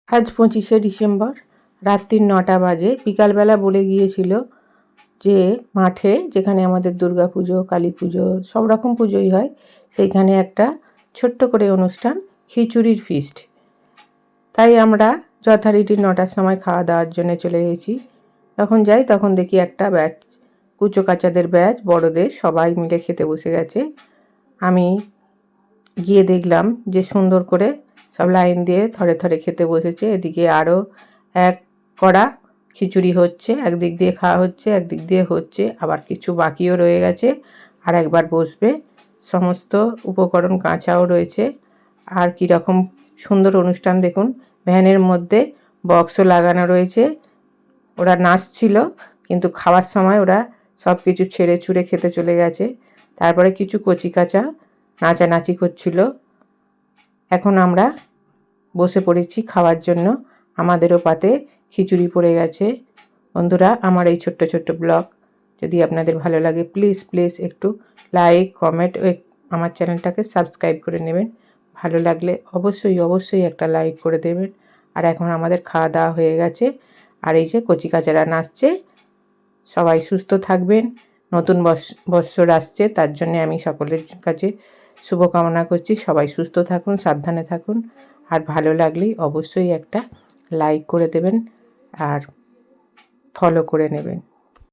আজ 25শে ডিসেম্বর রাত্রি 9টা বাজে। বিকালবেলা বলে গিয়েছিল যে মাঠে, যেখানে আমাদের দুর্গা পুজো, কালী পুজো, সব রকম পুজোই হয়, সেইখানে একটা ছোট্ট করে অনুষ্ঠান, খিচুড়ির ফিস্ট। তাই আমরা যথারীতি 9টার সময় খাওয়া দাওয়ার জন্য চলে গেছি। যখন যাই তখন দেখি একটা ব্যাচ, কুচো কাচাদের ব্যাচ, বড়দের সবাই মিলে খেতে বসে গেছে। আমি গিয়ে দেখলাম যে সুন্দর করে সব লাইন দিয়ে থরে থরে খেতে বসেছে। এদিকে আরও এক কড়া খিচুড়ি হচ্ছে, একদিক দিয়ে খাওয়া হচ্ছে, একদিক দিয়ে হচ্ছে, আবার কিছু বাকিও রয়ে গেছে, আর একবার বসবে। সমস্ত উপকরণ কাঁচাও রয়েছে। আর কীরকম সুন্দর অনুষ্ঠান দেখুন। ভ্যানের মধ্যে বক্সও লাগানো রয়েছে। ওরা নাচছিল, কিন্তু খাওয়ার সময় ওরা সব কিছু ছেড়ে ছুড়ে খেতে চলে গেছে। তারপরে কিছু কচি কাঁচা নাচানাচি করছিল। এখন আমরা বসে পড়েছি খাওয়ার জন্য। আমাদেরও পাতে খিচুড়ি পড়ে গেছে। বন্ধুরা, আমার এই ছোট্ট ছোট্ট ব্লগ যদি আপনাদের ভালো লাগে, প্লিজ প্লিজ একটু লাইক, কমেন্ট ও আমার চ্যানেলটাকে সাবস্ক্রাইব করে নেবেন। ভালো লাগলে অবশ্যই অবশ্যই একটা লাইক করে দেবেন। আর এখন আমাদের খাওয়া দাওয়া হয়ে গেছে। আর এই যে কচি কাচারা নাচছে। সবাই সুস্থ থাকবেন। নতুন বৎসর আসছে, তার জন্য আমি সকলের কাছে শুভকামনা করছি। সবাই সুস্থ থাকুন, সাবধানে থাকুন। আর ভালো লাগলেই অবশ্যই একটা লাইক করে দেবেন আর ফলো করে নেবেন।